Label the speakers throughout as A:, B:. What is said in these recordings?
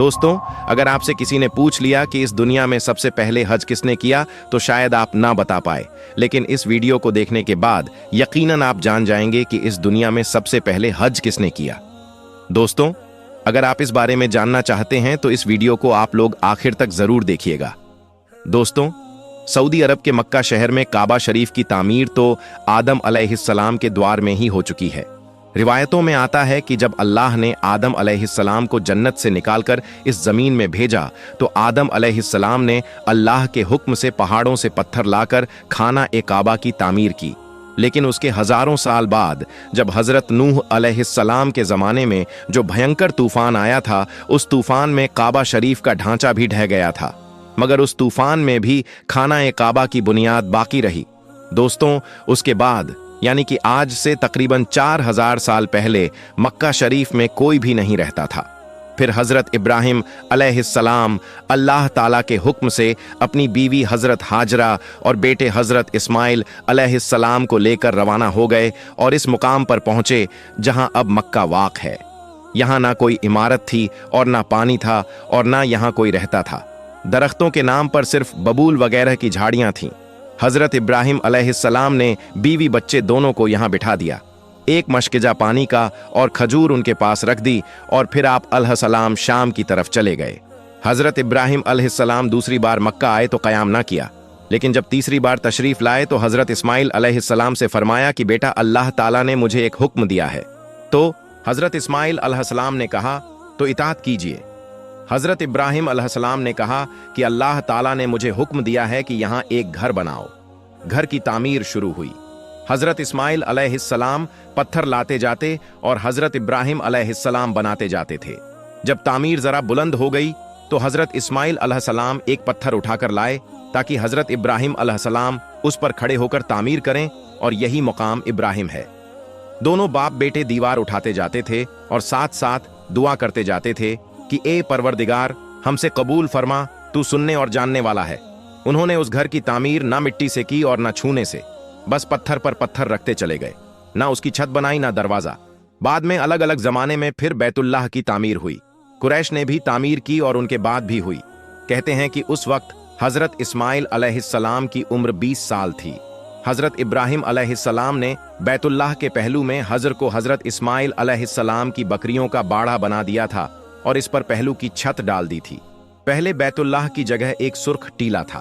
A: दोस्तों, अगर आपसे किसी ने पूछ लिया कि इस दुनिया में सबसे पहले हज किसने किया तो शायद आप ना बता पाए, लेकिन इस वीडियो को देखने के बाद यकीनन आप जान जाएंगे कि इस दुनिया में सबसे पहले हज किसने किया। दोस्तों, अगर आप इस बारे में जानना चाहते हैं तो इस वीडियो को आप लोग आखिर तक जरूर देखिएगा। दोस्तों, सऊदी अरब के मक्का शहर में काबा शरीफ की तामीर तो आदम अलैहिस्सलाम के द्वार में ही हो चुकी है। रिवायतों में आता है कि जब अल्लाह ने आदम अलैहिस्सलाम को जन्नत से निकालकर इस जमीन में भेजा तो आदम अलैहिस्सलाम ने अल्लाह के हुक्म से पहाड़ों से पत्थर लाकर खाना ए काबा की तामीर की। लेकिन उसके हजारों साल बाद जब हजरत नूह अलैहिस्सलाम के जमाने में जो भयंकर तूफान आया था, उस तूफान में काबा शरीफ का ढांचा भी ढह गया था, मगर उस तूफान में भी खाना ए काबा की बुनियाद बाकी रही। दोस्तों, उसके बाद यानी कि आज से तकरीबन 4000 साल पहले मक्का शरीफ में कोई भी नहीं रहता था। फिर हजरत इब्राहिम अलैहिस्सलाम अल्लाह ताला के हुक्म से अपनी बीवी हजरत हाजरा और बेटे हजरत इस्माइल अलैहिस्सलाम को लेकर रवाना हो गए और इस मुकाम पर पहुंचे जहां अब मक्का वाक़ है। यहां ना कोई इमारत थी और ना पानी था और ना यहां कोई रहता था। दरख्तों के नाम पर सिर्फ बबूल वगैरह की झाड़ियां थीं। हजरत इब्राहिम अलैहिस्सलाम ने बीवी बच्चे दोनों को यहां बिठा दिया, एक मशकिजा पानी का और खजूर उनके पास रख दी और फिर आप अलैहिस्सलाम शाम की तरफ चले गए। हजरत इब्राहिम अलैहिस्सलाम दूसरी बार मक्का आए तो क़याम ना किया, लेकिन जब तीसरी बार तशरीफ लाए तो हजरत इस्माइल अलैहिस्सलाम से फरमाया कि बेटा, अल्लाह ताला ने मुझे एक हुक्म दिया है। तो हजरत इस्माइल अलैहिस्सलाम ने कहा, तो इताअत कीजिए। हजरत इब्राहिम अलैहिस्सलाम ने कहा कि अल्लाह ताला ने मुझे हुक्म दिया है कि यहाँ एक घर बनाओ। घर की तामीर शुरू हुई। हजरत इस्माइल अलैहिस्सलाम पत्थर लाते जाते और हजरत इब्राहिम अलैहिस्सलाम बनाते जाते थे। जब तामीर जरा बुलंद हो गई तो हजरत इस्माइल अलैहिस्सलाम एक पत्थर उठाकर लाए ताकि हजरत इब्राहिम अलैहिस्सलाम उस पर खड़े होकर तामीर करें, और यही मुकाम इब्राहिम है। दोनों बाप बेटे दीवार उठाते जाते थे और साथ साथ दुआ करते जाते थे कि ए परवरदिगार, हमसे कबूल फरमा, तू सुनने और जानने वाला है। उन्होंने उस घर की तामीर ना मिट्टी से की और ना छूने से, बस पत्थर पर पत्थर रखते चले गए। ना उसकी छत बनाई ना दरवाजा। बाद में अलग अलग जमाने में फिर बैतुल्लाह की तामीर हुई। कुरैश ने भी तामीर की और उनके बाद भी हुई। कहते हैं कि उस वक्त हजरत इस्माइल अलैहिस्सलाम की उम्र 20 साल थी। हजरत इब्राहिम अलैहिस्सलाम ने बैतुल्लाह के पहलू में हजर को हजरत इस्माइल अलैहिस्सलाम की बकरियों का बाड़ा बना दिया था और इस पर पहलू की छत डाल दी थी। पहले बैतुल्लाह की जगह एक सुर्ख टीला था।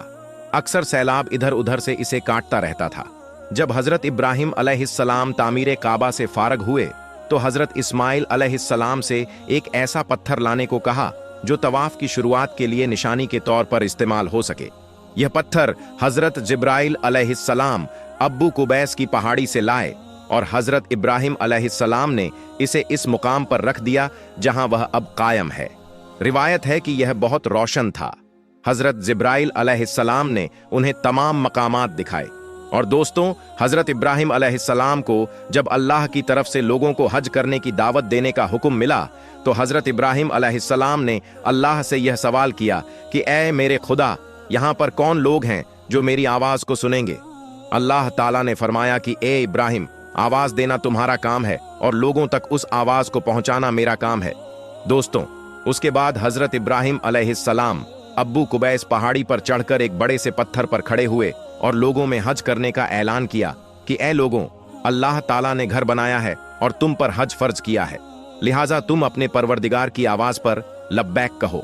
A: अक्सर सैलाब इधर उधर से इसे काटता रहता था। जब हजरत इब्राहिम अलैहिस्सलाम तामीर काबा से फारग हुए तो हजरत इस्माइल अलैहिस्सलाम से एक ऐसा पत्थर लाने को कहा जो तवाफ की शुरुआत के लिए निशानी के तौर पर इस्तेमाल हो सके। यह पत्थर हजरत जिब्राइल अलैहिस्सलाम अब्बू कुबैस की पहाड़ी से लाए और हजरत इब्राहिम अलैहिस्सलाम ने इसे इस मुकाम पर रख दिया जहां वह अब कायम है। रिवायत है कि यह बहुत रोशन था। हजरत जिब्राइल अलैहिस्सलाम ने उन्हें तमाम मकामात दिखाए। और दोस्तों, हजरत इब्राहिम अलैहिस्सलाम को जब अल्लाह की तरफ से लोगों को हज करने की दावत देने का हुक्म मिला तो हजरत इब्राहिम अलैहिस्सलाम ने अल्लाह से यह सवाल किया कि ऐ मेरे खुदा, यहाँ पर कौन लोग हैं जो मेरी आवाज को सुनेंगे। अल्लाह ताला ने फरमाया कि ए इब्राहिम, आवाज देना तुम्हारा काम है और लोगों तक उस आवाज को पहुंचाना मेरा काम है। दोस्तों, उसके बाद हजरत इब्राहिम अलैहिस्सलाम अब्बू कुबैस पहाड़ी पर चढ़कर एक बड़े से पत्थर पर खड़े हुए और लोगों में हज करने का ऐलान किया कि ए लोगों, अल्लाह ताला ने घर बनाया है और तुम पर हज फर्ज किया है, लिहाजा तुम अपने परवरदिगार की आवाज पर लब्बैक कहो।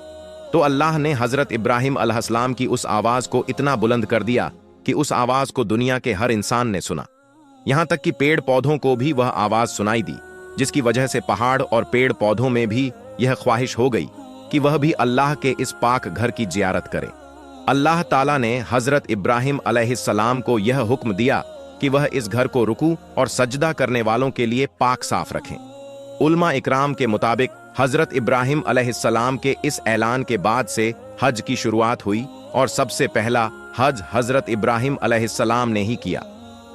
A: तो अल्लाह ने हजरत इब्राहिम अलैहिस्सलाम की उस आवाज को इतना बुलंद कर दिया कि उस आवाज को दुनिया के हर इंसान ने सुना। यहां तक कि पेड़ पौधों को भी वह आवाज सुनाई दी, जिसकी वजह से पहाड़ और पेड़ पौधों में भी यह ख्वाहिश हो गई कि वह भी अल्लाह के इस पाक घर की जियारत करें। अल्लाह ताला ने हजरत इब्राहिम अलैहिस्सलाम को यह हुक्म दिया कि वह इस घर को रुकू और सजदा करने वालों के लिए पाक साफ रखें। उलमा इकराम के मुताबिक हजरत इब्राहिम अलैहिस्सलाम के इस ऐलान के बाद से हज की शुरुआत हुई और सबसे पहला हज हजरत इब्राहिम अलैहिस्सलाम ने ही किया।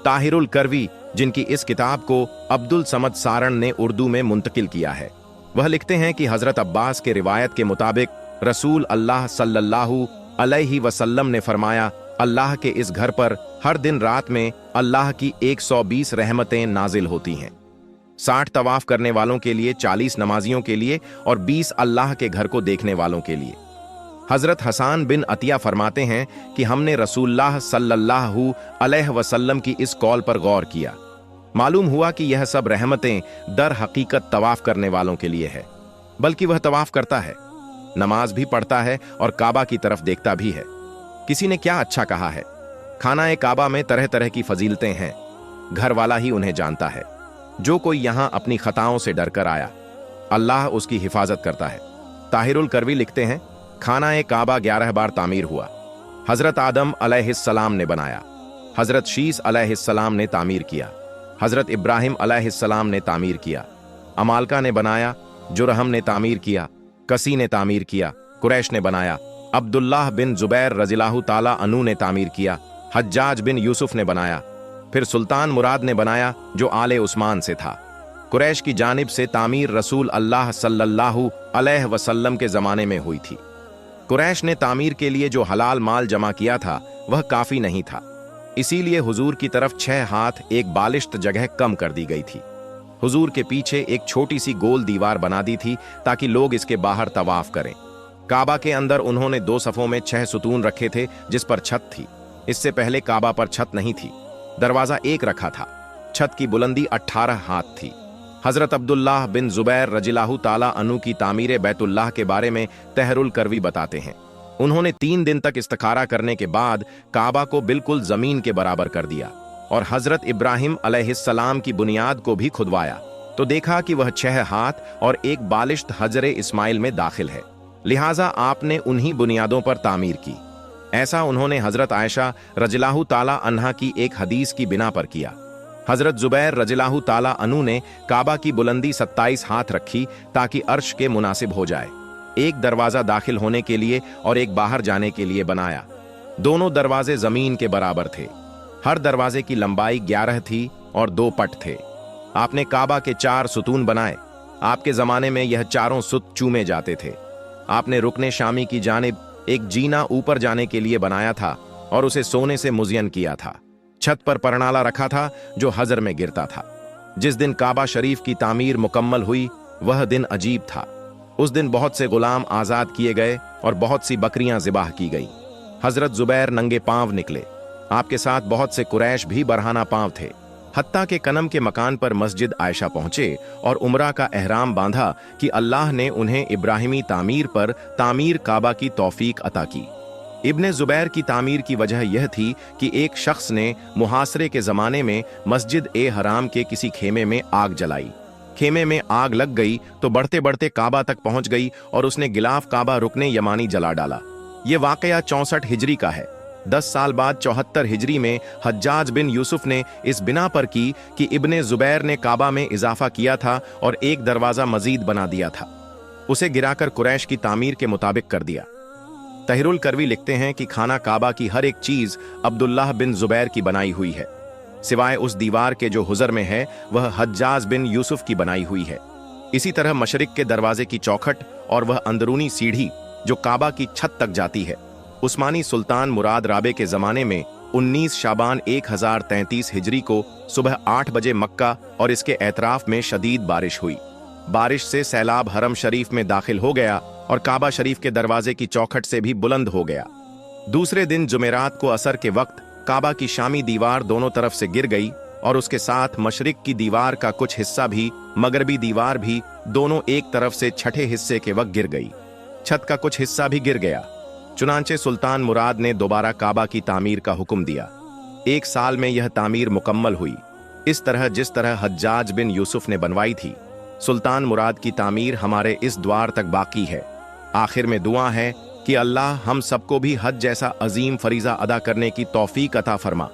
A: ताहिरुल करवी, जिनकी इस किताब को अब्दुल समद सारण ने उर्दू में मुंतकिल किया है, वह लिखते हैं कि हजरत अब्बास के रिवायत के मुताबिक रसूल अल्लाह सल्लल्लाहु अलैहि वसल्लम ने फरमाया, अल्लाह के इस घर पर हर दिन रात में अल्लाह की 120 रहमतें नाजिल होती हैं। 60 तवाफ करने वालों के लिए, 40 नमाजियों के लिए और 20 अल्लाह के घर को देखने वालों के लिए। हजरत हसान बिन अतिया फरमाते हैं कि हमने रसूलुल्लाह सल्लल्लाहु अलैहि वसल्लम की इस कौल पर गौर किया। मालूम हुआ कि यह सब रहमतें दर हकीकत तवाफ करने वालों के लिए है, बल्कि वह तवाफ करता है, नमाज भी पढ़ता है और काबा की तरफ देखता भी है। किसी ने क्या अच्छा कहा है, खाना काबा में तरह तरह की फजीलतें हैं, घर वाला ही उन्हें जानता है। जो कोई यहां अपनी खताओं से डरकर आया, अल्लाह उसकी हिफाजत करता है। ताहिरुल करवी लिखते हैं, खाना काबा 11 बार तामीर हुआ। हजरत आदम अलैहिस्सलाम ने बनाया, हजरत शीस अलैहिस्सलाम ने तामीर किया, हजरत इब्राहिम अलैहिस्सलाम ने तामीर किया, अमालका ने बनाया, जुरहम ने तामीर किया, कसी ने तामीर किया, कुरैश ने बनाया, अब्दुल्लाह बिन जुबैर रज़ियल्लाहु ताला अन्हु ने तामीर किया, हज्जाज बिन यूसुफ ने बनाया, फिर सुल्तान मुराद ने बनाया जो आले उस्मान से था। कुरैश की जानिब से तामीर रसूल अल्लाह सल्लल्लाहु अलैहि वसल्लम के ज़माने में हुई थी। कुरैश ने तामीर के लिए जो हलाल माल जमा किया था वह काफ़ी नहीं था, इसीलिए हुजूर की तरफ 6 हाथ एक बालिश्त जगह कम कर दी गई थी। हुजूर के पीछे एक छोटी सी गोल दीवार बना दी थी ताकि लोग इसके बाहर तवाफ करें। काबा के अंदर उन्होंने 2 सफ़ों में 6 सुतून रखे थे जिस पर छत थी। इससे पहले काबा पर छत नहीं थी, दरवाजा एक रखा था। छत की बुलंदी 18 हाथ थी। हजरत अब्दुल्लाह बिन जुबैर रज़ियल्लाहु ताला अन्हु की तामीर बैतुल्लाह के बारे में तहरुल करवी बताते हैं, उन्होंने 3 दिन तक इस्तिखारा करने के बाद काबा को बिल्कुल जमीन के बराबर कर दिया और हजरत इब्राहिम अलैहिस्सलाम की बुनियाद को भी खुदवाया तो देखा कि वह 6 हाथ और एक बालिश्त हजरे इस्माइल में दाखिल है, लिहाजा आपने उन्हीं बुनियादों पर तामीर की। ऐसा उन्होंने हजरत आयशा रज़ियल्लाहु ताला अन्हा की एक हदीस की बिना पर किया। हजरत जुबैर रज़ियल्लाहु ताला अन्हु ने काबा की बुलंदी 27 हाथ रखी ताकि अर्श के मुनासिब हो जाए। एक दरवाजा दाखिल होने के लिए और एक बाहर जाने के लिए बनाया। दोनों दरवाजे जमीन के बराबर थे। हर दरवाजे की लंबाई 11 थी और 2 पट थे। आपने काबा के 4 सुतून बनाए। आपके जमाने में यह चारों सुत चूमे जाते थे। आपने रुकने शामी की जानिब एक जीना ऊपर जाने के लिए बनाया था और उसे सोने से मुज़य्यन किया था। छत पर परनाला रखा था जो हजर में गिरता था। जिस दिन काबा शरीफ की तामीर मुकम्मल हुई वह दिन अजीब था। उस दिन बहुत से गुलाम आजाद किए गए और बहुत सी बकरियां ज़िबाह की गई। हजरत जुबैर नंगे पांव निकले। आपके साथ बहुत से कुरैश भी बरहाना पांव थे। हत्ता के कनम के मकान पर मस्जिद आयशा पहुंचे और उम्रा का एहराम बांधा कि अल्लाह ने उन्हें इब्राहिमी तामीर पर तामीर काबा की तौफीक अता की। इब्ने जुबैर की तामीर की वजह यह थी कि एक शख्स ने मुहासरे के ज़माने में मस्जिद ए हराम के किसी खेमे में आग जलाई। खेमे में आग लग गई तो बढ़ते बढ़ते काबा तक पहुंच गई और उसने गिलाफ काबा रुकने यमानी जला डाला। ये वाकया 64 हिजरी का है। 10 साल बाद 74 हिजरी में हज्जाज बिन यूसुफ ने इस बिना पर की कि इब्ने जुबैर ने काबा में इजाफा किया था और एक दरवाजा मजीद बना दिया था। उसे गिराकर कुरैश की तामीर के मुताबिक कर दिया। तहरुल करवी लिखते हैं कि खाना काबा की हर एक चीज अब्दुल्लाह बिन जुबैर की बनाई हुई है, सिवाय उस दीवार के जो हुजर में है वह हज्जाज बिन यूसुफ की बनाई हुई है। इसी तरह मशरिक के दरवाजे की चौखट और वह अंदरूनी सीढ़ी जो काबा की छत तक जाती है, उस्मानी सुल्तान मुराद राबे के जमाने में 19 शाबान 1033 हिजरी को सुबह 8 बजे मक्का और इसके एतराफ में शदीद बारिश हुई। बारिश से सैलाब हरम शरीफ में दाखिल हो गया और काबा शरीफ के दरवाजे की चौखट से भी बुलंद हो गया। दूसरे दिन जुमेरात को असर के वक्त काबा की शामी दीवार दोनों तरफ से गिर गई और उसके साथ मशरिक की दीवार का कुछ हिस्सा भी, मगरबी दीवार भी, दोनों एक तरफ से छठे हिस्से के वक्त गिर गई। छत का कुछ हिस्सा भी गिर गया। चुनांचे सुल्तान मुराद ने दोबारा काबा की तामीर का हुक्म दिया। 1 साल में यह तामीर मुकम्मल हुई, इस तरह जिस तरह हज्जाज बिन यूसुफ ने बनवाई थी। सुल्तान मुराद की तामीर हमारे इस द्वार तक बाकी है। आखिर में दुआ है कि अल्लाह हम सबको भी हज जैसा अजीम फरीजा अदा करने की तौफीक अता फरमा।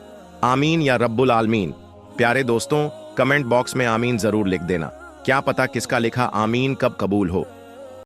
A: आमीन या रब्बुल आलमीन। प्यारे दोस्तों, कमेंट बॉक्स में आमीन जरूर लिख देना। क्या पता किसका लिखा आमीन कब कबूल हो।